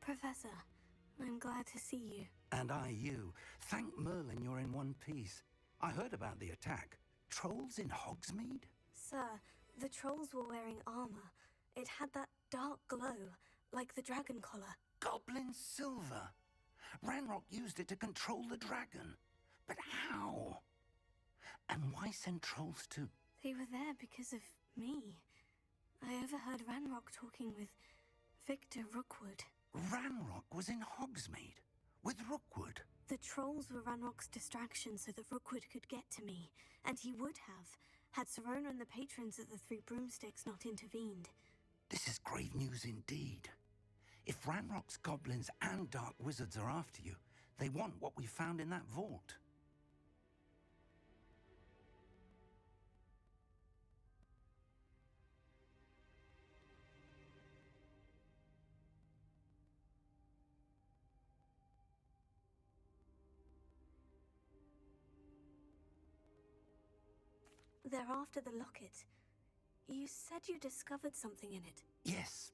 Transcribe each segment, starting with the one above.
Professor, I'm glad to see you. And I you. Thank Merlin you're in one piece. I heard about the attack. Trolls in Hogsmeade? Sir, the trolls were wearing armor. It had that dark glow, like the dragon collar. Goblin silver. Ranrock used it to control the dragon. But how? And why send trolls too? They were there because of me. I overheard Ranrock talking with Victor Rookwood. Ranrock was in Hogsmeade? With Rookwood? The trolls were Ranrock's distraction so that Rookwood could get to me. And he would have, had Serona and the patrons of the Three Broomsticks not intervened. This is grave news indeed. If Ranrock's goblins and dark wizards are after you, they want what we found in that vault. They're after the locket. You said you discovered something in it. Yes.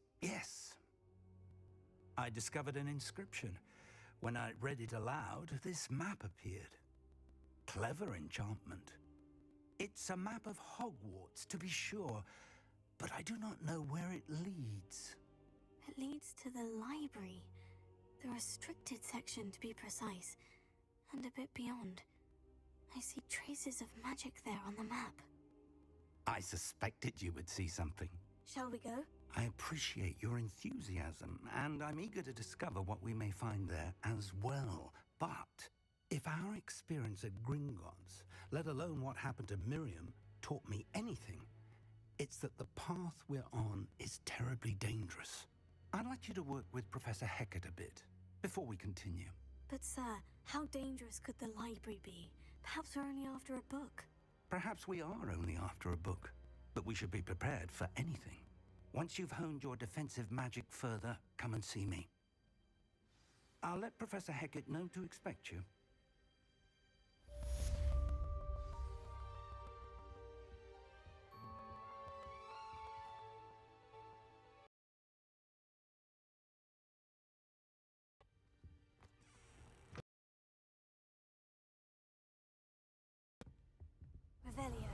I discovered an inscription. When I read it aloud, this map appeared. Clever enchantment. It's a map of Hogwarts, to be sure, but I do not know where it leads. It leads to the library. The restricted section, to be precise. And a bit beyond. I see traces of magic there on the map. I suspected you would see something. Shall we go? I appreciate your enthusiasm, and I'm eager to discover what we may find there as well. But if our experience at Gringotts, let alone what happened to Miriam, taught me anything, it's that the path we're on is terribly dangerous. I'd like you to work with Professor Hecat a bit, before we continue. But sir, how dangerous could the library be? Perhaps we're only after a book. Perhaps we are only after a book, but we should be prepared for anything. Once you've honed your defensive magic further, come and see me. I'll let Professor Hecat know to expect you. Revelio.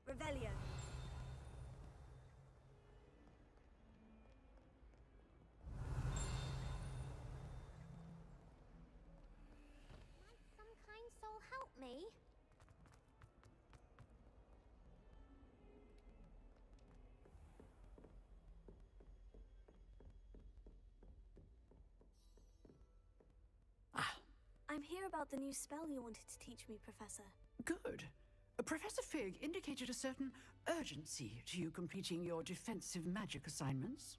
Revelio. Might some kind soul help me? I'm here about the new spell you wanted to teach me, Professor. Good. Professor Fig indicated a certain urgency to you completing your defensive magic assignments.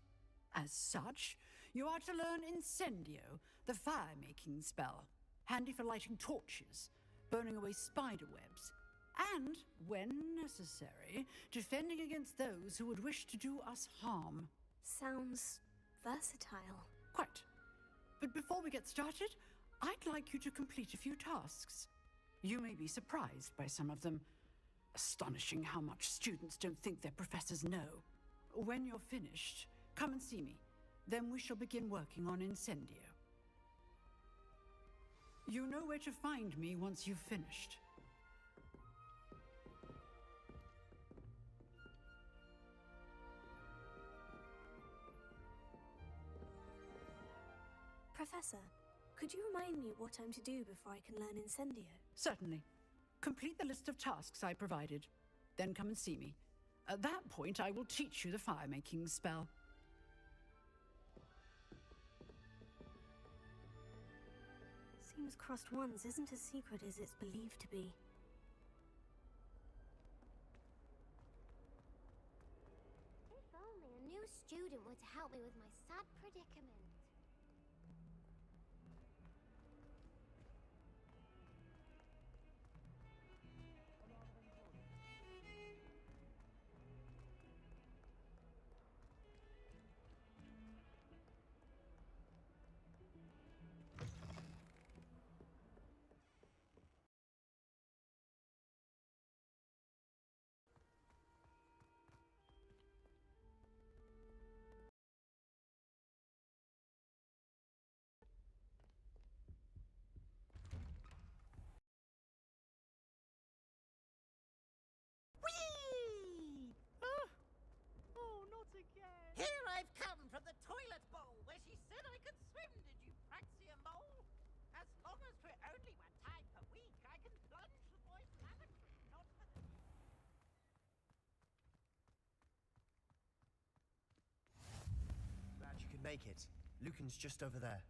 As such, you are to learn Incendio, the fire-making spell, handy for lighting torches, burning away spider webs, and, when necessary, defending against those who would wish to do us harm. Sounds versatile. Quite. But before we get started, I'd like you to complete a few tasks. You may be surprised by some of them. Astonishing how much students don't think their professors know. When you're finished, come and see me. Then we shall begin working on Incendio. You know where to find me once you've finished. Professor, could you remind me what I'm to do before I can learn Incendio? Certainly. Complete the list of tasks I provided. Then come and see me. At that point, I will teach you the fire-making spell. Seems Crossed Wands isn't as secret as it's believed to be. If only a new student were to help me with my sad predicament. Here I've come from the toilet bowl where she said I could swim, did you praxia mole? As long as we're only 1 time per week, I can plunge the boy's lavatory, not for the... Glad you could make it. Lucan's just over there.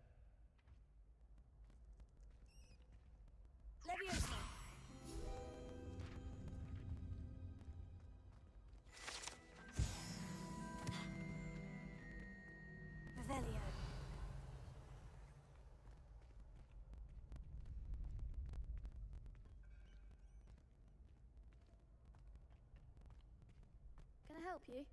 Leviosa! Revelio. Can I help you?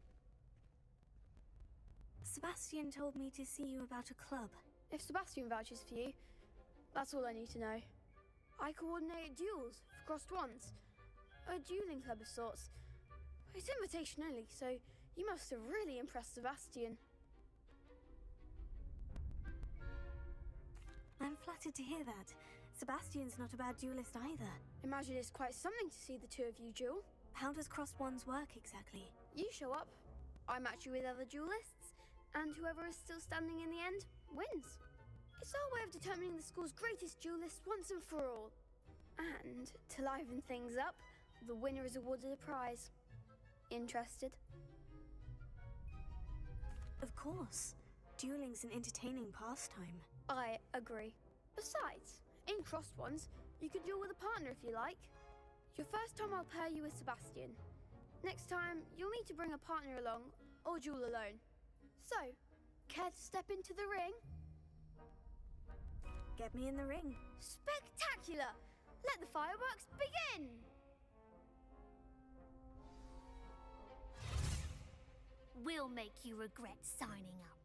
Sebastian told me to see you about a club. If Sebastian vouches for you, that's all I need to know. I coordinate duels for Crossed Wands. A dueling club of sorts. It's invitation only, so you must have really impressed Sebastian. I'm flattered to hear that. Sebastian's not a bad duelist either. Imagine it's quite something to see the two of you duel. How does Crossed Wands work exactly? You show up, I match you with other duelists, and whoever is still standing in the end wins. It's our way of determining the school's greatest duelist once and for all. And to liven things up, the winner is awarded a prize. Interested? Of course. Dueling's an entertaining pastime. I agree. Besides, in Crossed Wands, you can duel with a partner if you like. Your first time I'll pair you with Sebastian. Next time, you'll need to bring a partner along, or duel alone. So, care to step into the ring? Get me in the ring. Spectacular! Let the fireworks begin! We'll make you regret signing up.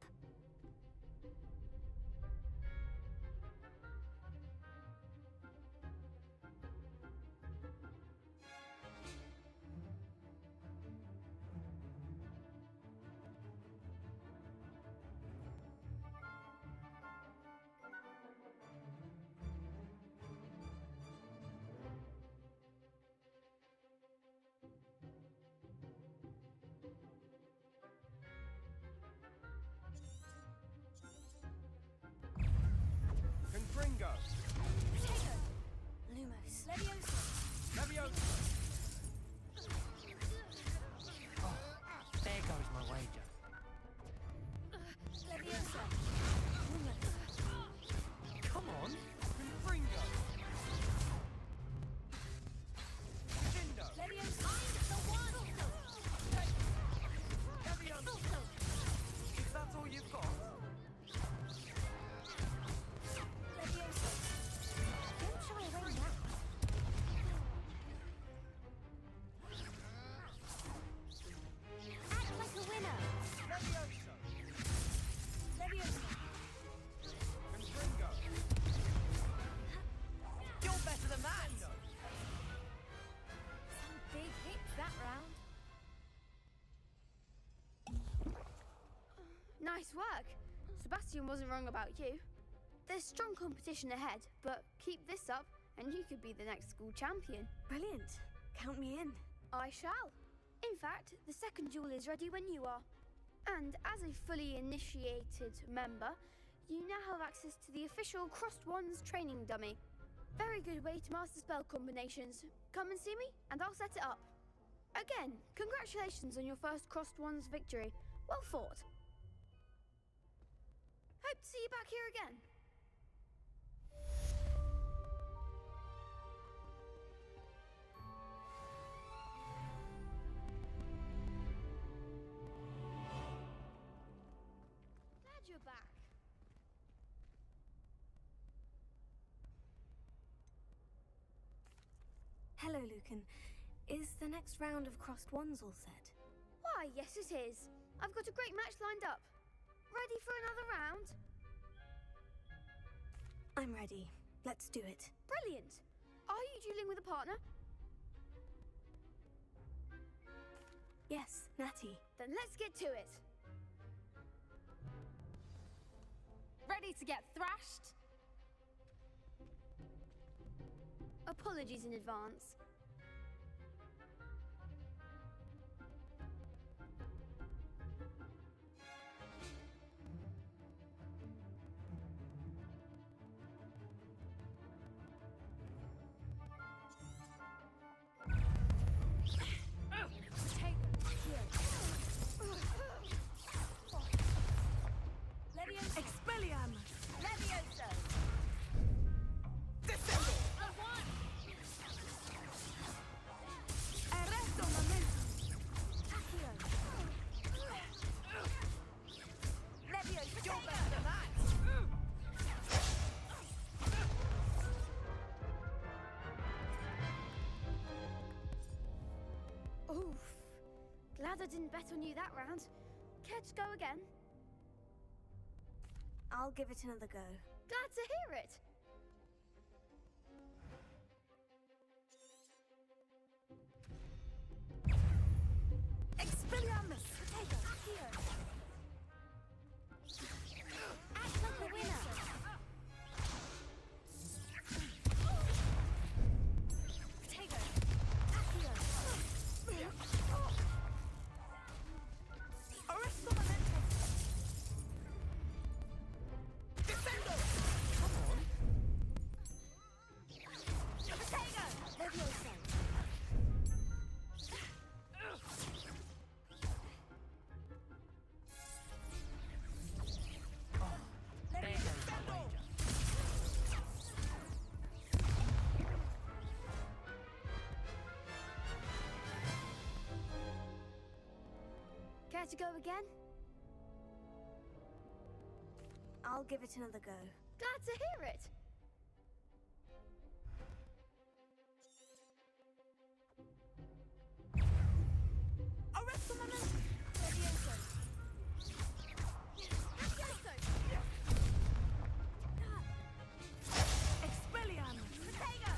Confringo! Lumos. Leviosa! Oh, there goes my wager. Leviosa. Come on! Confringo! Shindo! Leviosa. Leviosa! If that's all you've got. Leviosa. Don't shy away now. Act like a winner. Leviosa! Leviosa. Confringo! You're better than that! Some big hits that round. Nice work. Sebastian wasn't wrong about you. There's strong competition ahead, but keep this up and you could be the next school champion. Brilliant. Count me in. I shall. In fact, the second duel is ready when you are. And as a fully initiated member, you now have access to the official Crossed Wands training dummy. Very good way to master spell combinations. Come and see me, and I'll set it up. Again, congratulations on your first Crossed Wands victory. Well fought. Hope to see you back here again. Glad you're back. Hello, Lucan. Is the next round of Crossed Wands all set? Why, yes it is. I've got a great match lined up. Ready for another round? I'm ready. Let's do it. Brilliant. Are you dueling with a partner? Yes, Natty. Then let's get to it. Ready to get thrashed? Apologies in advance. Expelliarmus! Levioso! Arresto momentum! Accio! Levioso! You're better than that! Oof. Glad I didn't bet on you that round. Care to go again? I'll give it another go. Glad to hear it. Expelliarmus! Accio! Act like the winner! Potato! Accio! Arresto momentum! Descendo! Come on! Potato! Levioso! Care to go again? I'll give it another go. Glad to hear it. Arresto momentum! Levioso. Expelliarmus! Potato!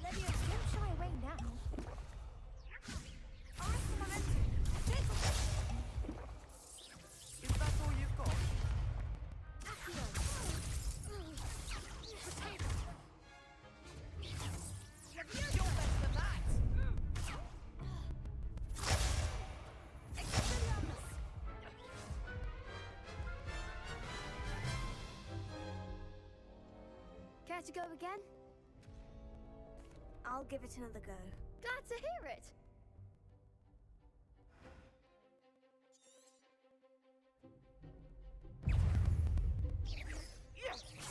Levioso, don't shy away now. Arresto momentum! Is that all you've got? Potato! You're better than that! Expelliarmus! Care to go again? I'll give it another go. Glad to hear it.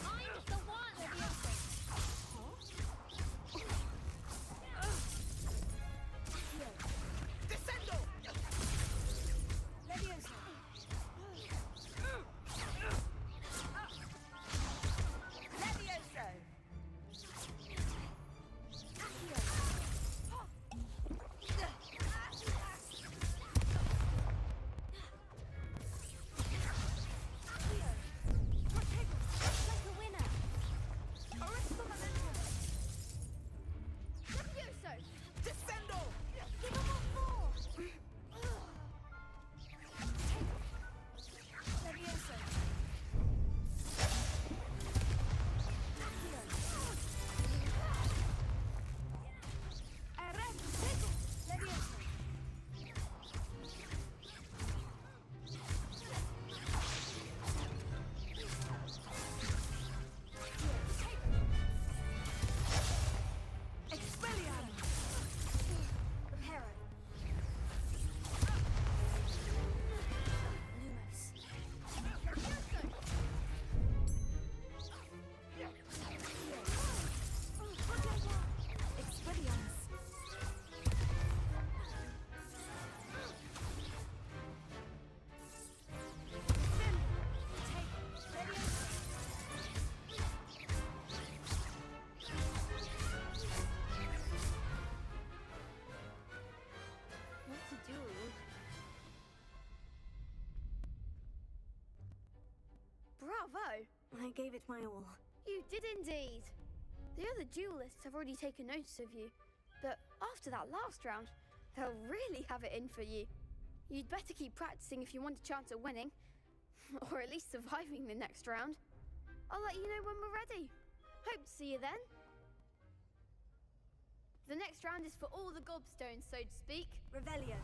I'm the one! Descendo! Levioso! Levioso! gave it my all. You did indeed. The other duelists have already taken notice of you, but after that last round, they'll really have it in for you. You'd better keep practicing if you want a chance at winning, or at least surviving the next round. I'll let you know when we're ready. Hope to see you then. The next round is for all the gobstones, so to speak. Revelio.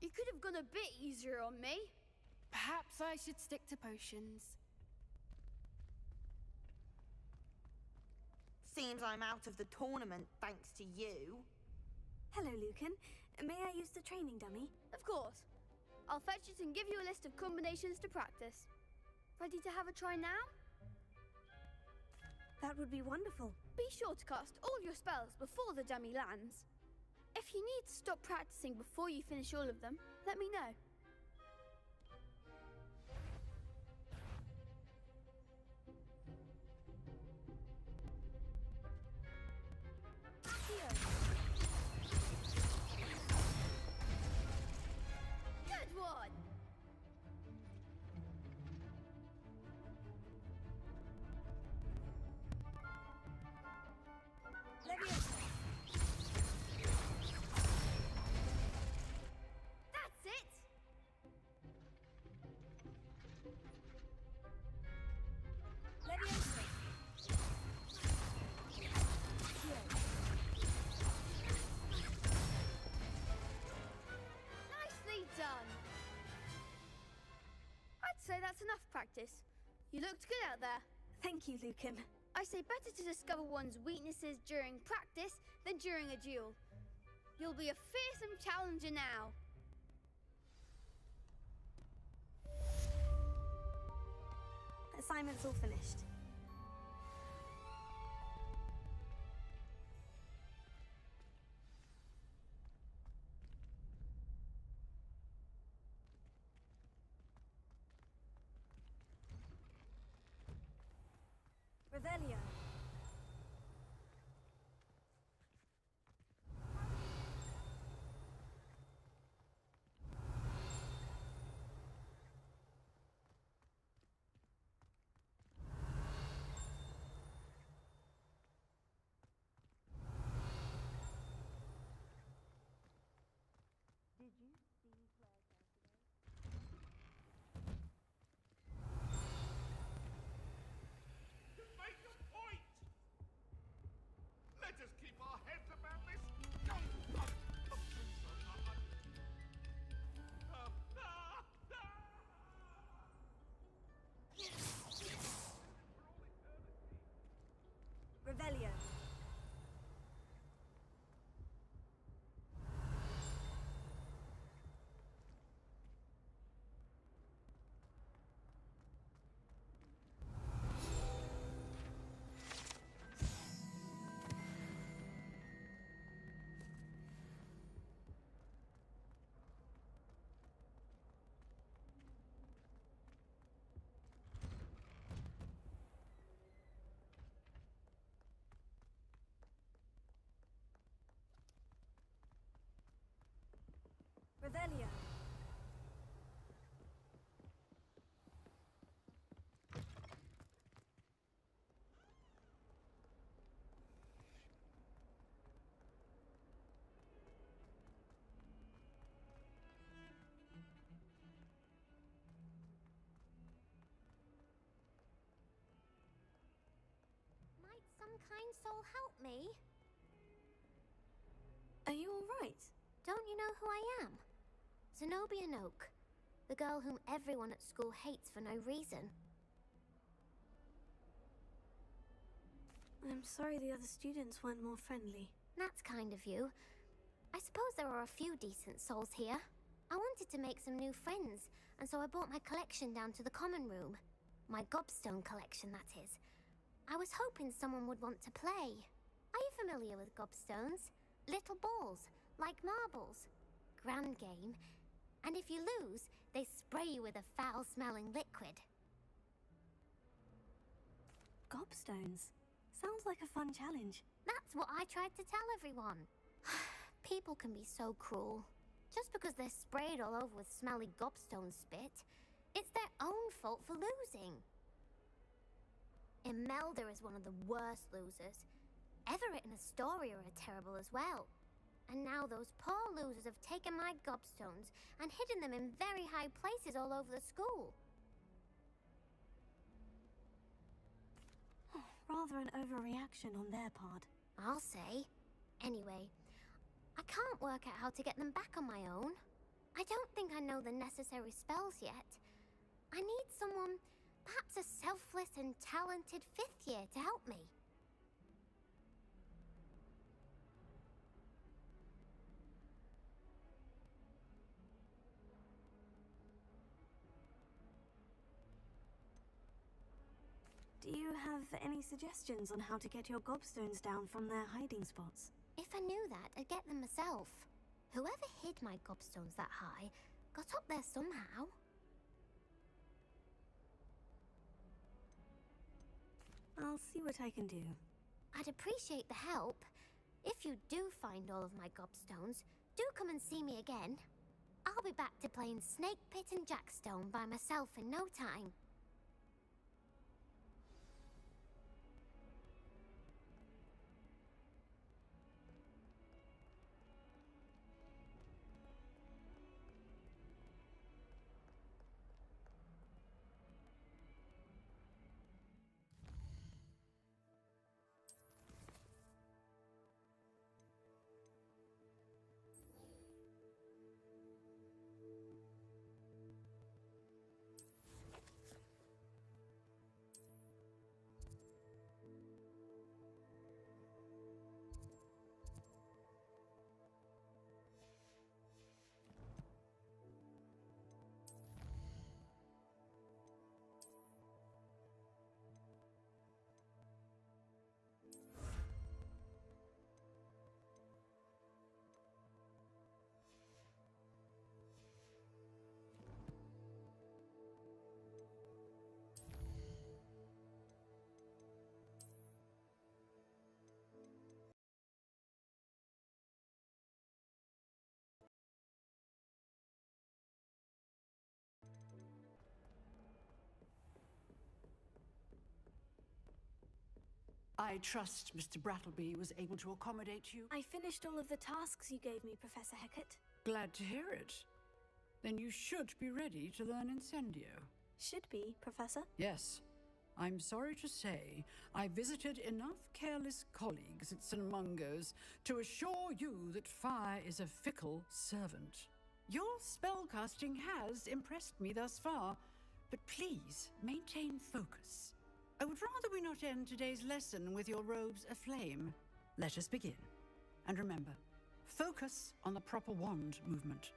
You could have gone a bit easier on me. Perhaps I should stick to potions. Seems I'm out of the tournament thanks to you. Hello, Lucan. May I use the training dummy? Of course. I'll fetch it and give you a list of combinations to practice. Ready to have a try now? That would be wonderful. Be sure to cast all your spells before the dummy lands. If you need to stop practicing before you finish all of them, let me know. Good one! That's it! Nicely done! I'd say that's enough practice. You looked good out there. Thank you, Lucan. I say better to discover one's weaknesses during practice than during a duel. You'll be a fearsome challenger now. Assignment's all finished. Revelio. Make your point! Let us keep our heads about this. Revelio. Revelio. Might some kind soul help me? Are you all right? Don't you know who I am? Zenobia Noak, the girl whom everyone at school hates for no reason. I'm sorry the other students weren't more friendly. That's kind of you. I suppose there are a few decent souls here. I wanted to make some new friends, and so I brought my collection down to the common room. My gobstone collection, that is. I was hoping someone would want to play. Are you familiar with gobstones? Little balls, like marbles. Grand game. And if you lose, they spray you with a foul-smelling liquid. gobstones. Sounds like a fun challenge. That's what I tried to tell everyone. People can be so cruel. Just because they're sprayed all over with smelly gobstone spit, it's their own fault for losing. Imelda is one of the worst losers. Everett and Astoria are terrible as well. And now those poor losers have taken my gobstones and hidden them in very high places all over the school. Rather an overreaction on their part. I'll say. Anyway, I can't work out how to get them back on my own. I don't think I know the necessary spells yet. I need someone, perhaps a selfless and talented 5th year to help me. Do you have any suggestions on how to get your gobstones down from their hiding spots? If I knew that, I'd get them myself. Whoever hid my gobstones that high got up there somehow. I'll see what I can do. I'd appreciate the help. If you do find all of my gobstones, do come and see me again. I'll be back to playing Snake Pit and Jackstone by myself in no time. I trust Mr. Brattleby was able to accommodate you. I finished all of the tasks you gave me, Professor Hecat. Glad to hear it. Then you should be ready to learn Incendio. Should be, Professor. Yes. I'm sorry to say, I visited enough careless colleagues at St. Mungo's to assure you that fire is a fickle servant. Your spellcasting has impressed me thus far, but please maintain focus. I would rather we not end today's lesson with your robes aflame. Let us begin. And remember, focus on the proper wand movement.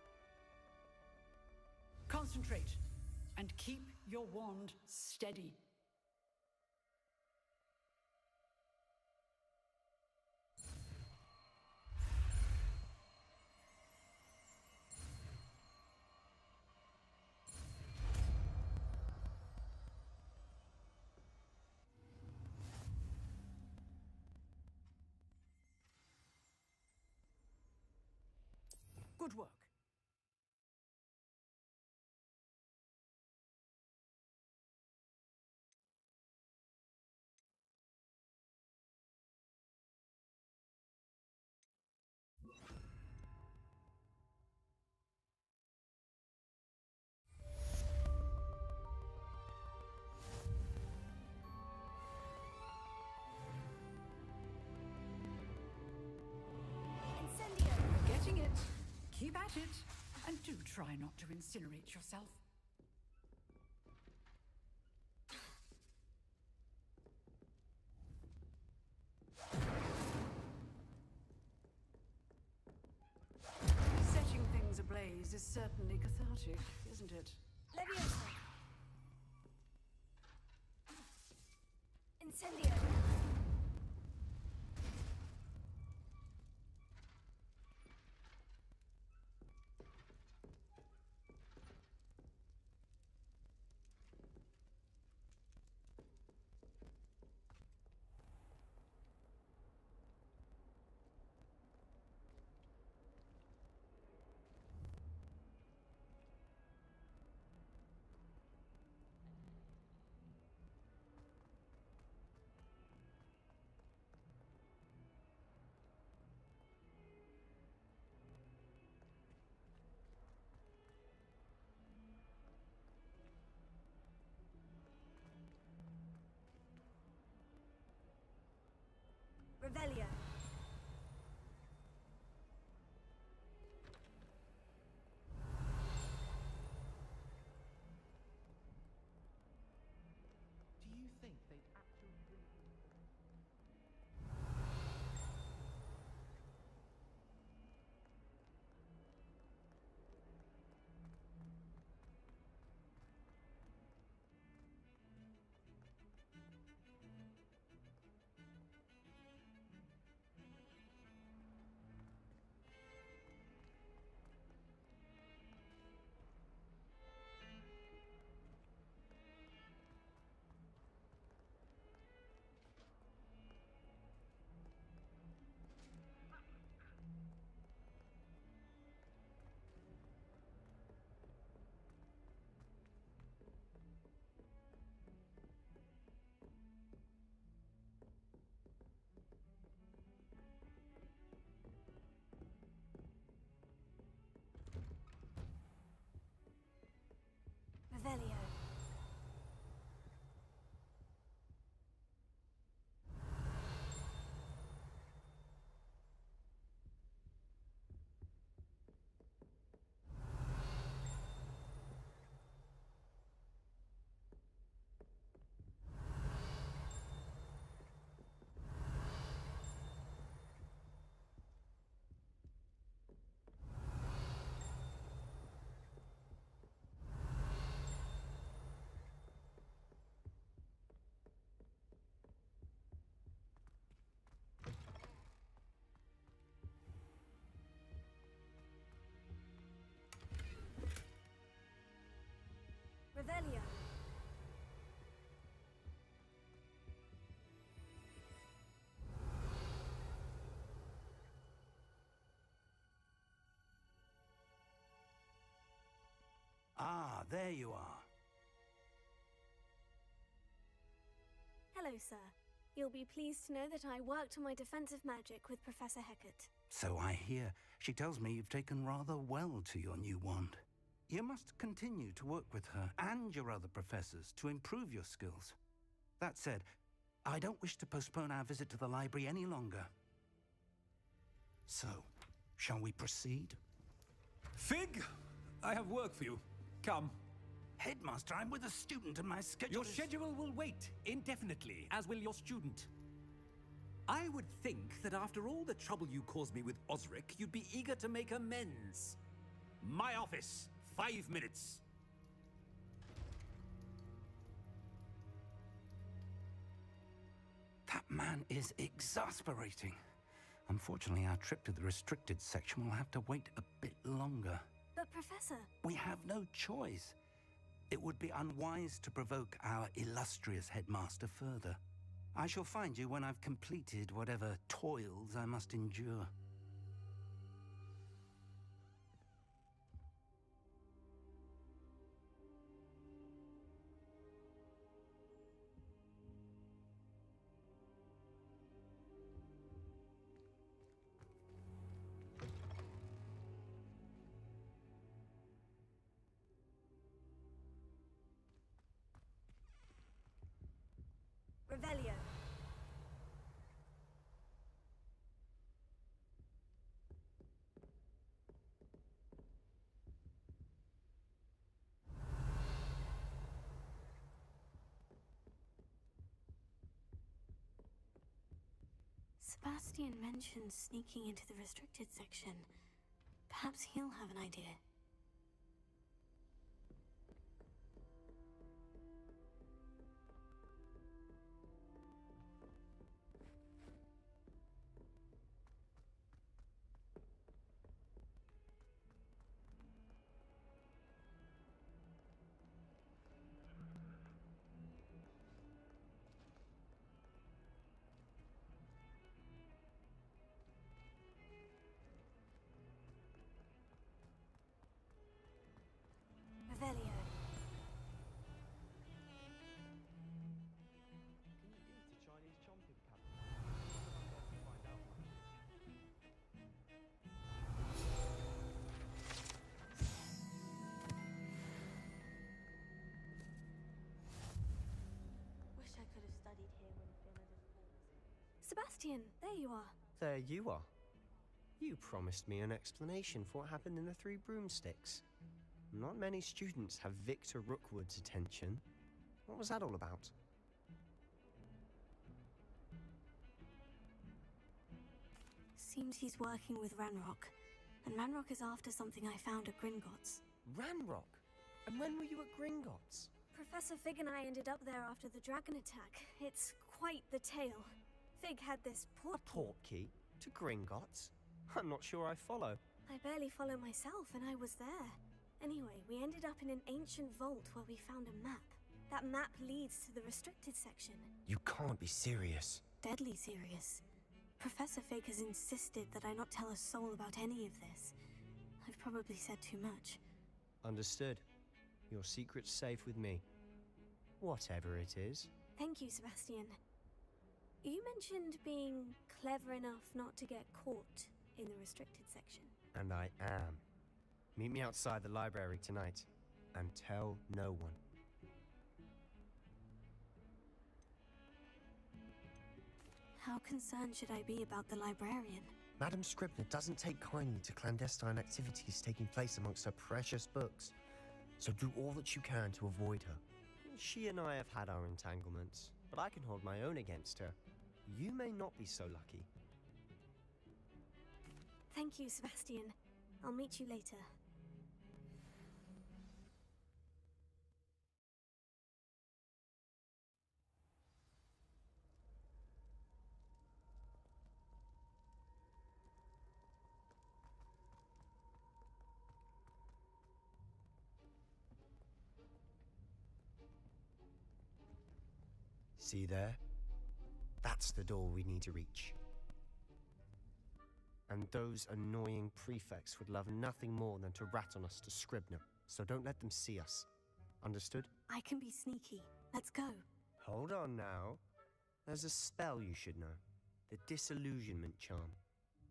Concentrate and keep your wand steady. Good work. Incendio! Getting it. Keep at it. And do try not to incinerate yourself. Setting things ablaze is certainly cathartic, isn't it? Leviosa! Incendio! Revelio. Do you think they'd actually really... Revelio. Revelio. Ah, there you are. Hello, sir. You'll be pleased to know that I worked on my defensive magic with Professor Hecat. So I hear. She tells me you've taken rather well to your new wand. You must continue to work with her and your other professors to improve your skills. That said, I don't wish to postpone our visit to the library any longer. So, shall we proceed? Fig! I have work for you. Come. Headmaster, I'm with a student and my schedule Your is... schedule will wait indefinitely, as will your student. I would think that after all the trouble you caused me with Osric, you'd be eager to make amends. My office. 5 minutes. That man is exasperating. Unfortunately, our trip to the restricted section will have to wait a bit longer. But, Professor... We have no choice. It would be unwise to provoke our illustrious headmaster further. I shall find you when I've completed whatever toils I must endure. Revelio. Sebastian mentioned sneaking into the restricted section. Perhaps he'll have an idea. Sebastian, there you are. There you are. You promised me an explanation for what happened in the Three Broomsticks. Not many students have Victor Rookwood's attention. What was that all about? Seems he's working with Ranrock. And Ranrock is after something I found at Gringotts. Ranrock? And when were you at Gringotts? Professor Fig and I ended up there after the dragon attack. It's quite the tale. Fig had this port A portkey? To Gringotts? I'm not sure I follow. I barely follow myself, and I was there. Anyway, we ended up in an ancient vault where we found a map. That map leads to the restricted section. You can't be serious. Deadly serious. Professor Fig has insisted that I not tell a soul about any of this. I've probably said too much. Understood. Your secret's safe with me. Whatever it is. Thank you, Sebastian. You mentioned being clever enough not to get caught in the restricted section. And I am. Meet me outside the library tonight. And tell no one. How concerned should I be about the librarian? Madam Scribner doesn't take kindly to clandestine activities taking place amongst her precious books. So do all that you can to avoid her. She and I have had our entanglements, but I can hold my own against her. You may not be so lucky. Thank you, Sebastian. I'll meet you later. See there? That's the door we need to reach. And those annoying prefects would love nothing more than to rat on us to Scribner, so don't let them see us. Understood? I can be sneaky. Let's go. Hold on now. There's a spell you should know. The Disillusionment Charm.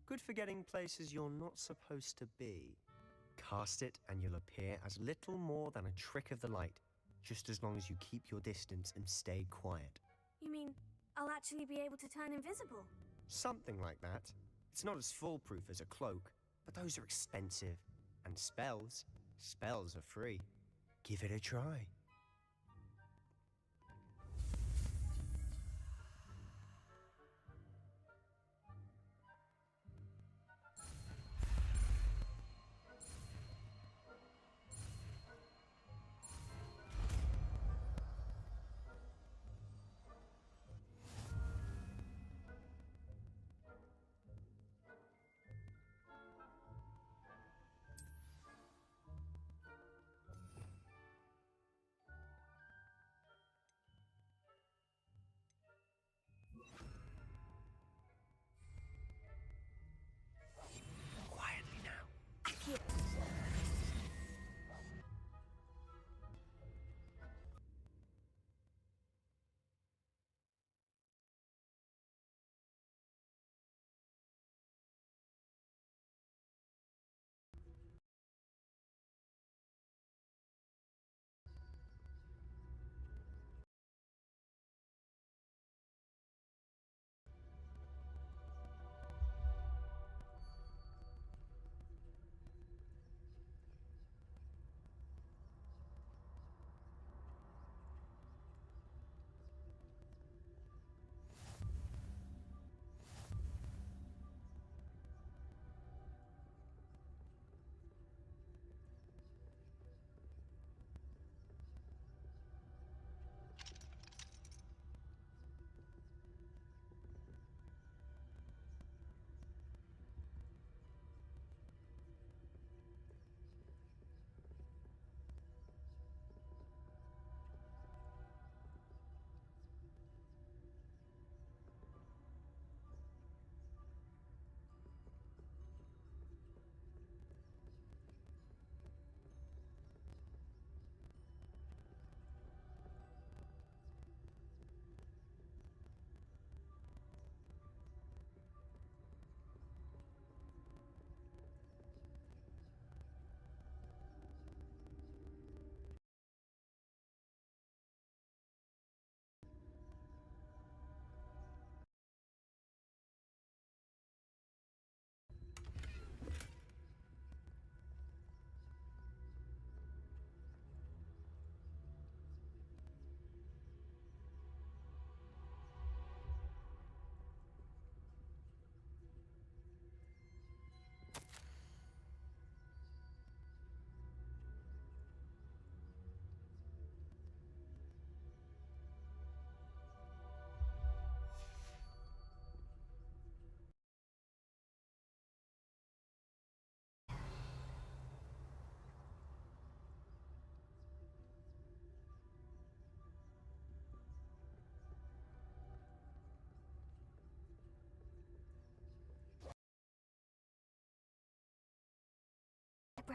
Good for getting places you're not supposed to be. Cast it and you'll appear as little more than a trick of the light, just as long as you keep your distance and stay quiet. You mean I'll actually be able to turn invisible? Something like that. It's not as foolproof as a cloak, but those are expensive. And spells are free. Give it a try.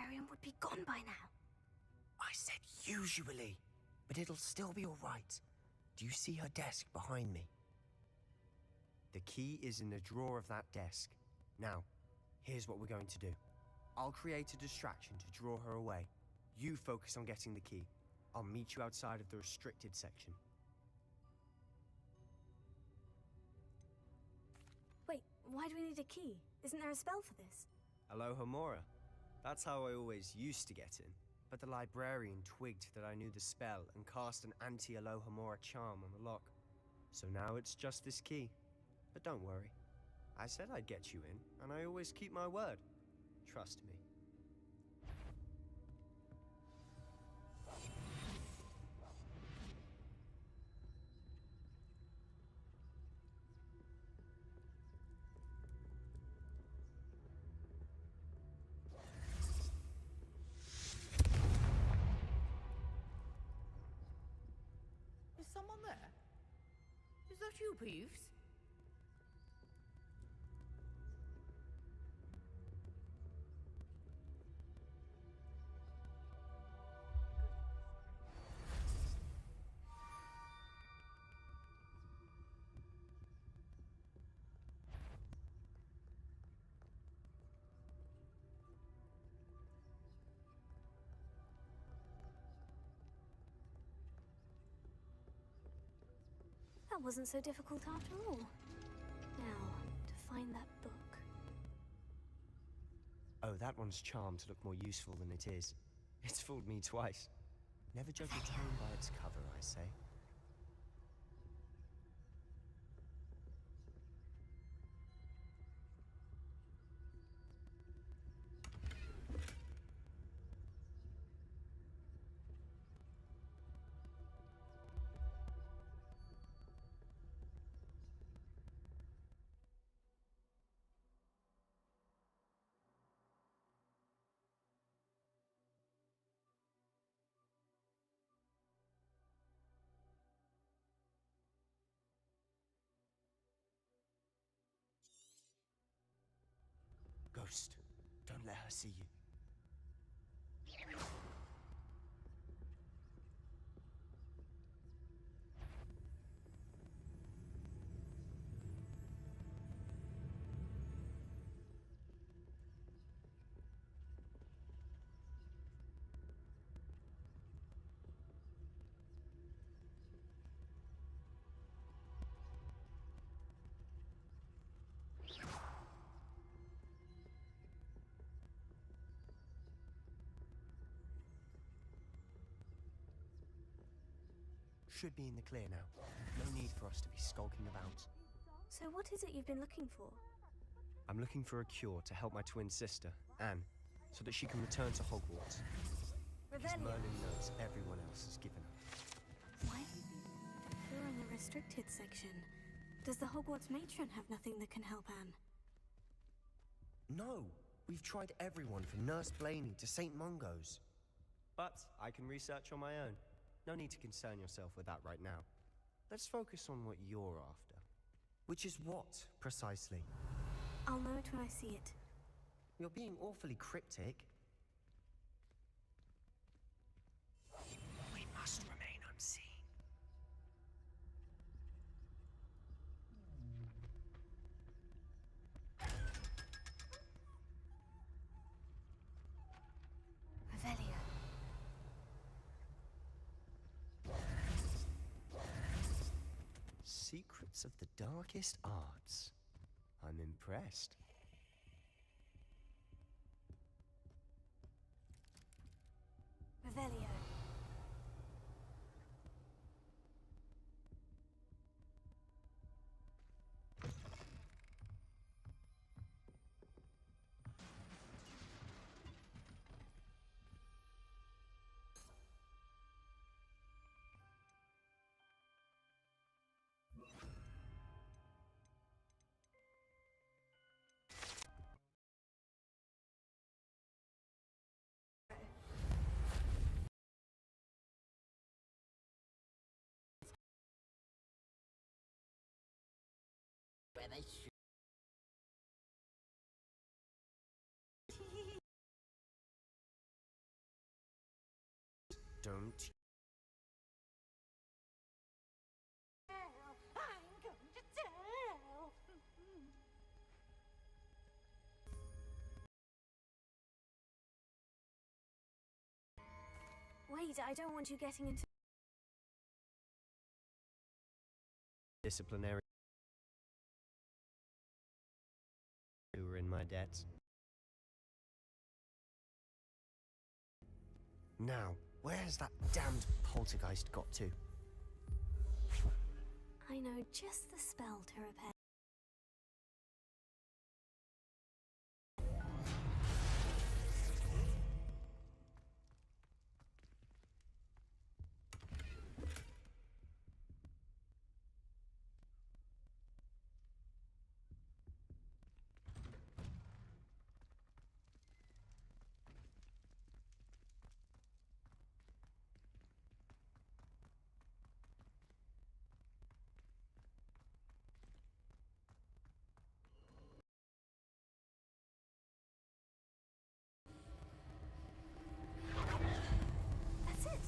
librarian would be gone by now. I said usually, but it'll still be all right. Do you see her desk behind me? The key is in the drawer of that desk. Now, here's what we're going to do. I'll create a distraction to draw her away. You focus on getting the key. I'll meet you outside of the restricted section. Wait, why do we need a key? Isn't there a spell for this? Alohomora. That's how I always used to get in. But the librarian twigged that I knew the spell and cast an anti-Alohomora charm on the lock. So now it's just this key. But don't worry. I said I'd get you in, and I always keep my word. Trust me. Is someone there? Is that you, Peeves? That wasn't so difficult after all. Now, to find that book. Oh, that one's charmed to look more useful than it is. It's fooled me twice. Never judge a tome by its cover, I say. Ghost, don't let her see you. Should be in the clear now. No need for us to be skulking about. So what is it you've been looking for? I'm looking for a cure to help my twin sister, Anne, so that she can return to Hogwarts. Because Merlin knows everyone else has given up. Why? You're in the restricted section. Does the Hogwarts matron have nothing that can help Anne? No! We've tried everyone from Nurse Blaney to St. Mungo's. But I can research on my own. No need to concern yourself with that right now. Let's focus on what you're after. Which is what, precisely? I'll know it when I see it. You're being awfully cryptic. We must remain unseen. Revelio. Secrets of the darkest arts. I'm impressed. Revelio. Where they shoot. Don't. I'm going to tell. Wait, I don't want you getting into... Disciplinary. Who were in my debt. Now, where's that damned poltergeist got to? I know just the spell to repair. That's it!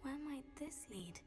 Where might this lead?